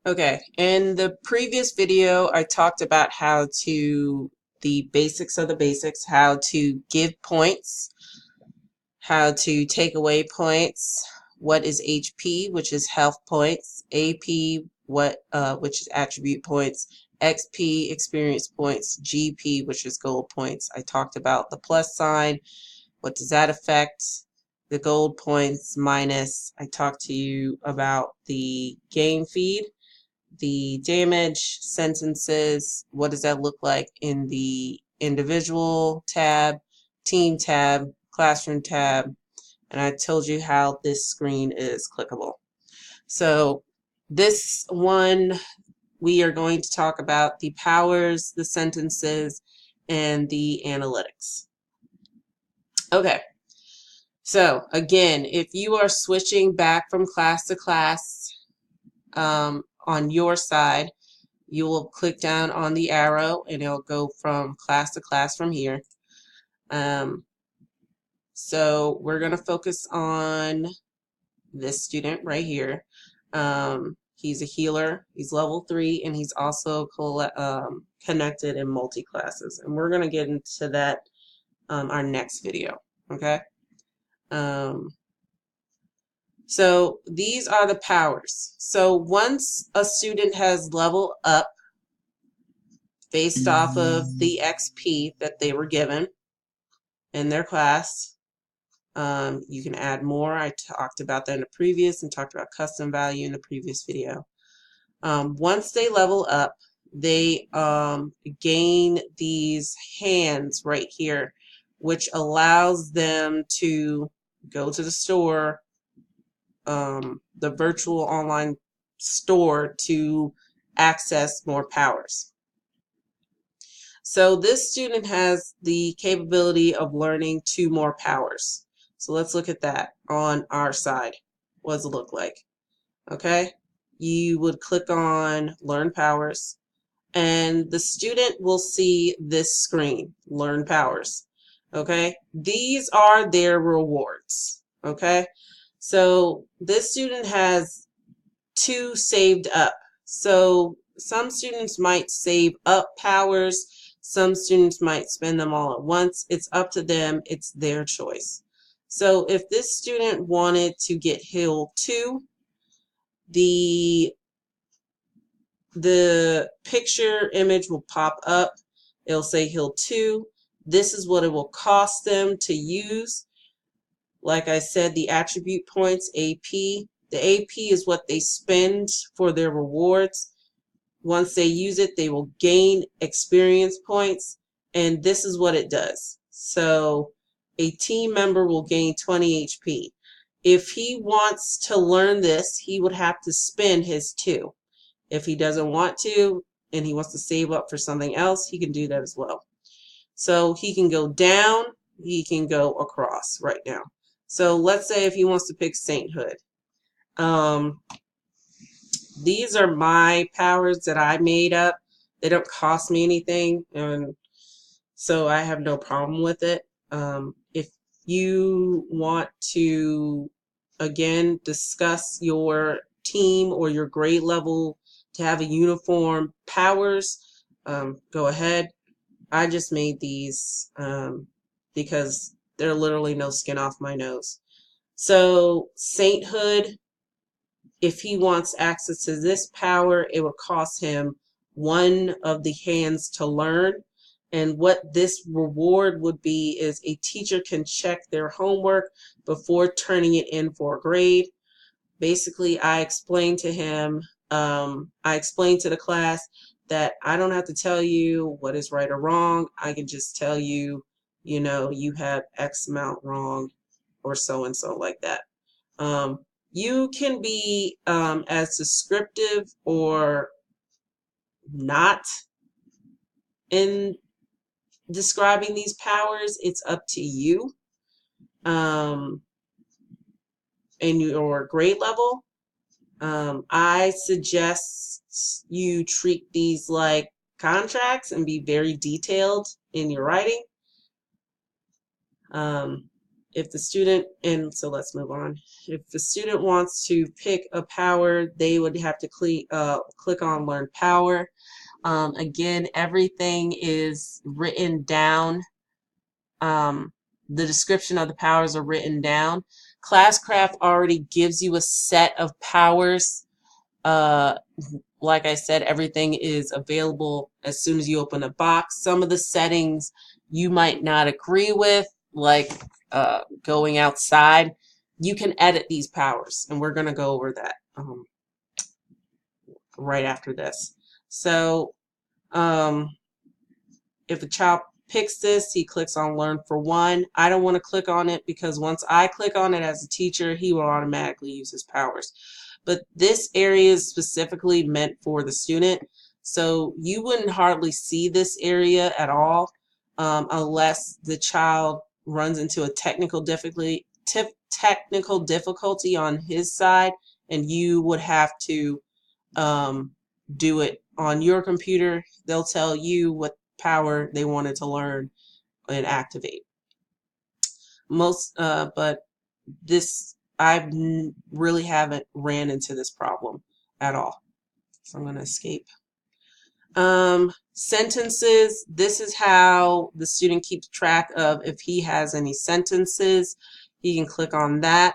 Okay, in the previous video, I talked about the basics of the basics, how to give points, how to take away points, what is HP, which is health points, AP, which is attribute points, XP, experience points, GP, which is gold points. I talked about the plus sign, what does that affect, the gold points minus. I talked to you about the game feed, the damage, sentences, what does that look like in the individual tab, team tab, classroom tab, and I told you how this screen is clickable. So this one, we are going to talk about the powers, the sentences, and the analytics. Okay, so again, if you are switching back from class to class, on your side, you will click down on the arrow and it'll go from class to class from here. So we're going to focus on this student right here. He's a healer, he's level 3, and he's also connected in multi-classes. And we're going to get into that our next video, okay? So these are the powers. So once a student has leveled up based off of the XP that they were given in their class, you can add more. I talked about that in the previous and talked about custom value in the previous video. Once they level up, they gain these hands right here, which allows them to go to the store, the virtual online store, to access more powers. So this student has the capability of learning 2 more powers. So let's look at that on our side. What does it look like? Okay, you would click on Learn Powers, and the student will see this screen, Learn Powers. Okay, these are their rewards. Okay, so this student has 2 saved up. So some students might save up powers, some students might spend them all at once. It's up to them, it's their choice. So if this student wanted to get Heal 2, the picture image will pop up. It'll say Heal 2. This is what it will cost them to use. Like I said, the attribute points, AP. The AP is what they spend for their rewards. Once they use it, they will gain experience points, and this is what it does. So a team member will gain 20 HP. If he wants to learn this, he would have to spend his 2. If he doesn't want to and he wants to save up for something else, he can do that as well. So he can go down, he can go across right now. So let's say if he wants to pick sainthood. These are my powers that I made up. They don't cost me anything, and so I have no problem with it. If you want to, again, discuss your team or your grade level to have a uniform powers, go ahead. I just made these because they're literally no skin off my nose. So sainthood, if he wants access to this power, it would cost him 1 of the hands to learn. And what this reward would be is a teacher can check their homework before turning it in for a grade. Basically, I explained to him, I explained to the class that I don't have to tell you what is right or wrong. I can just tell you, you know, you have X amount wrong or so and so like that. You can be as descriptive or not in describing these powers. It's up to you and your grade level. I suggest you treat these like contracts and be very detailed in your writing. if the student, and so let's move on. If the student wants to pick a power, they would have to click on Learn Power. Again, everything is written down. The description of the powers are written down. Classcraft already gives you a set of powers. Like I said, everything is available as soon as you open a box. Some of the settings you might not agree with, like going outside. You can edit these powers, and we're going to go over that right after this. So if a child picks this, he clicks on Learn for One. I don't want to click on it because once I click on it as a teacher, he will automatically use his powers. But this area is specifically meant for the student, so you wouldn't hardly see this area at all unless the child runs into a technical difficulty on his side, and you would have to do it on your computer. They'll tell you what power they wanted to learn and activate. But this, I really haven't ran into this problem at all. So I'm going to escape. Sentences. This is how the student keeps track of if he has any sentences. He can click on that.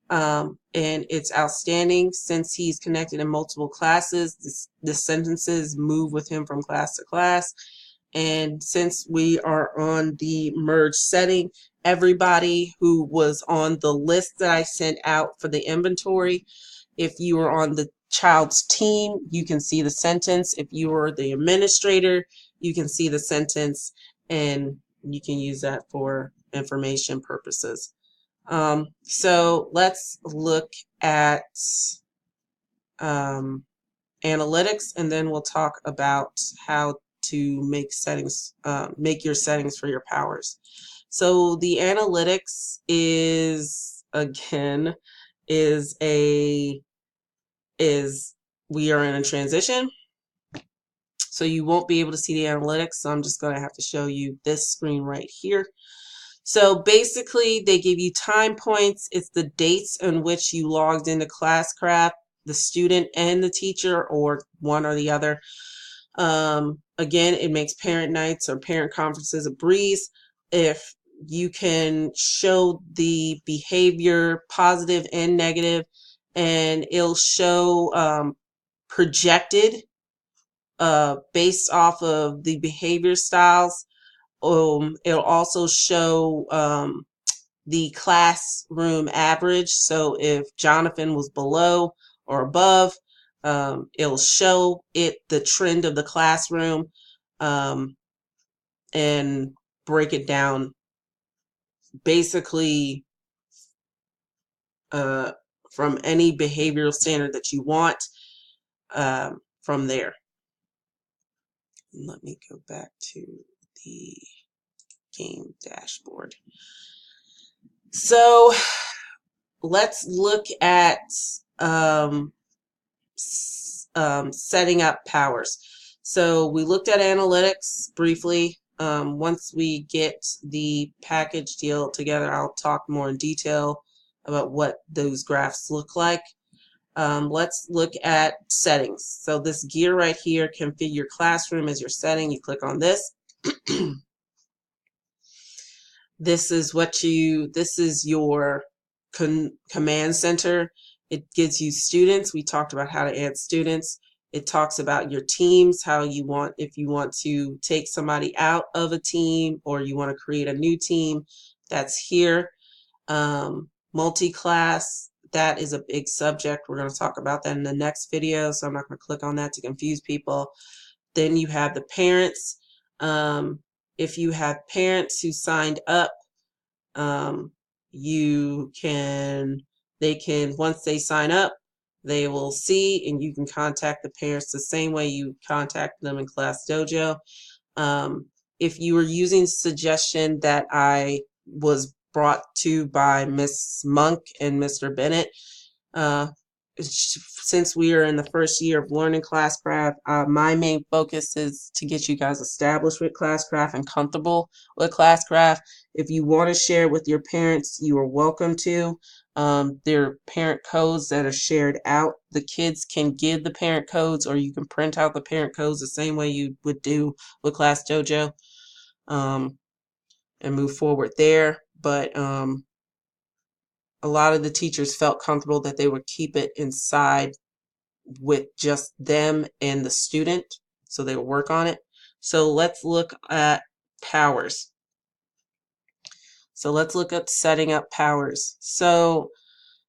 And it's outstanding since he's connected in multiple classes. The sentences move with him from class to class. And since we are on the merge setting, everybody who was on the list that I sent out for the inventory, if you were on the child's team, you can see the sentence. If you were the administrator, you can see the sentence, and you can use that for information purposes. So let's look at analytics, and then we'll talk about how to make settings, make your settings for your powers. So the analytics is, again, we are in a transition, so you won't be able to see the analytics. So I'm just going to have to show you this screen right here. So basically, they give you time points. It's the dates in which you logged into Classcraft, the student and the teacher, or one or the other. Again, it makes parent nights or parent conferences a breeze. If you can show the behavior, positive and negative, and it'll show projected based off of the behavior styles. It'll also show the classroom average. So if Jonathan was below or above, it'll show it the trend of the classroom and break it down basically from any behavioral standard that you want from there. Let me go back to the game dashboard. So let's look at setting up powers. So we looked at analytics briefly. Once we get the package deal together, I'll talk more in detail about what those graphs look like. Let's look at settings. So this gear right here, configure classroom as your setting. You click on this. This is your command center. It gives you students. We talked about how to add students. It talks about your teams, how you want, if you want to take somebody out of a team or you want to create a new team, that's here. Multi-class, that is a big subject. We're going to talk about that in the next video, so I'm not going to click on that to confuse people. Then you have the parents. If you have parents who signed up, they can, once they sign up, they will see, and you can contact the parents the same way you contact them in Class Dojo. If you were using suggestion that I was brought to by Miss Monk and Mr. Bennett, since we are in the first year of learning Classcraft, my main focus is to get you guys established with Classcraft and comfortable with Classcraft. If you want to share with your parents, you are welcome to. There are parent codes that are shared out. The kids can give the parent codes, or you can print out the parent codes the same way you would do with Class Dojo, and move forward there. But a lot of the teachers felt comfortable that they would keep it inside with just them and the student, so they will work on it. So let's look at powers. So let's look at setting up powers. So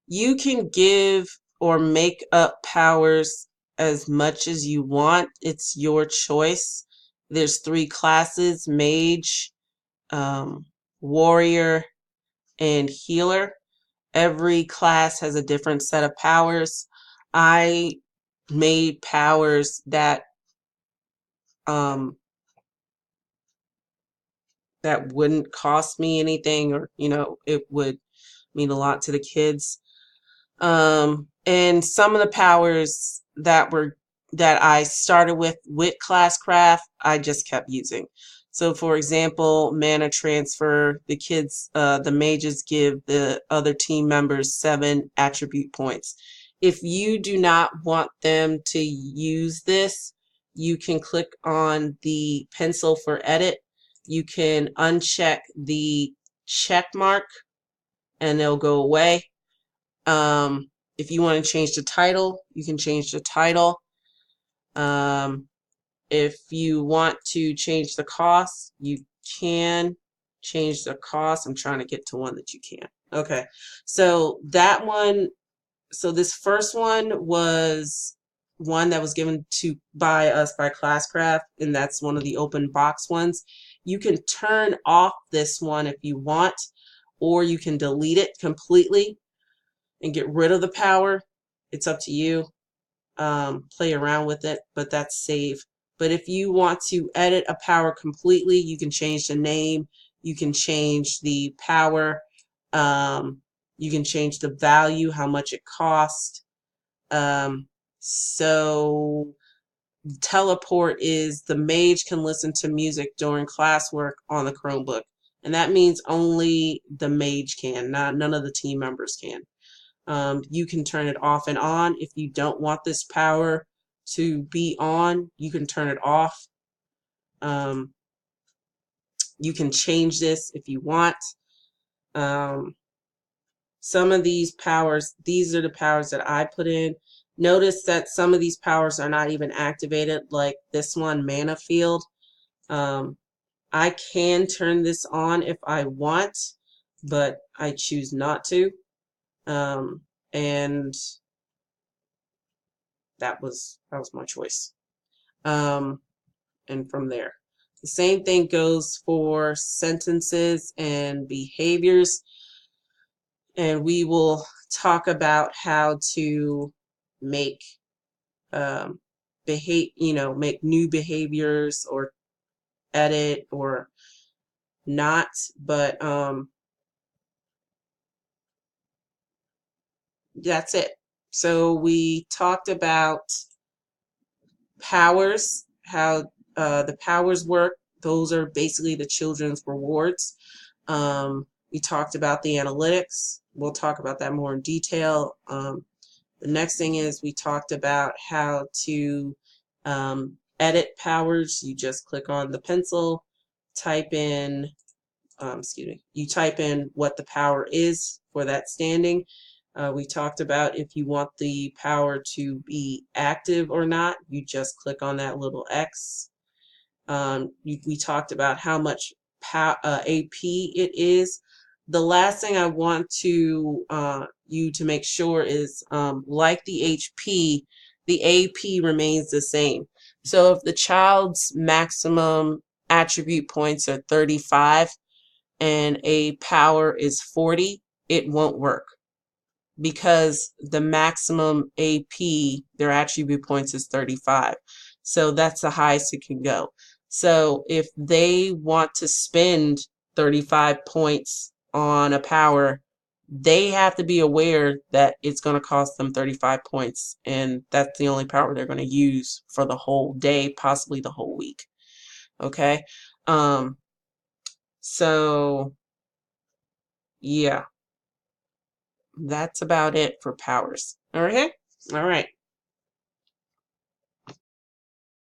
you can give or make up powers as much as you want. It's your choice. There's 3 classes: mage, warrior, and healer. Every class has a different set of powers. I made powers that that wouldn't cost me anything, or it would mean a lot to the kids. And some of the powers that I started with Classcraft, I just kept using. So for example, mana transfer, the kids, the mages give the other team members 7 attribute points. If you do not want them to use this, you can click on the pencil for edit. You can uncheck the check mark and they'll go away. If you want to change the title, you can change the title. If you want to change the cost, you can change the cost. I'm trying to get to one that you can. Okay, so that one, so this first one was one that was given to by us by Classcraft, and that's one of the open box ones. You can turn off this one if you want, or you can delete it completely and get rid of the power. It's up to you. Play around with it, but that's save. But if you want to edit a power completely, you can change the name, you can change the power, you can change the value, how much it costs. So teleport is the mage can listen to music during classwork on the Chromebook. And that means only the mage can, none of the team members can. You can turn it off and on. If you don't want this power to be on, you can turn it off. You can change this if you want. Some of these powers, these are the powers that I put in. Notice that some of these powers are not even activated, like this one, Mana Field. I can turn this on if I want, but I choose not to. And that was my choice. And from there, the same thing goes for sentences and behaviors. And we will talk about how to make make new behaviors or edit or not. But that's it. So we talked about powers, how the powers work. Those are basically the children's rewards. We talked about the analytics. We'll talk about that more in detail. The next thing is we talked about how to edit powers. You just click on the pencil, type in, you type in what the power is for that standing. We talked about if you want the power to be active or not, you just click on that little X. We talked about how much AP it is. The last thing I want to you to make sure is, like the HP, the AP remains the same. So if the child's maximum attribute points are 35 and a power is 40, it won't work, because the maximum AP, their attribute points, is 35. So that's the highest it can go. So if they want to spend 35 points on a power, they have to be aware that it's going to cost them 35 points, and that's the only power they're going to use for the whole day, possibly the whole week. Okay. So yeah, that's about it for powers. Okay. All right.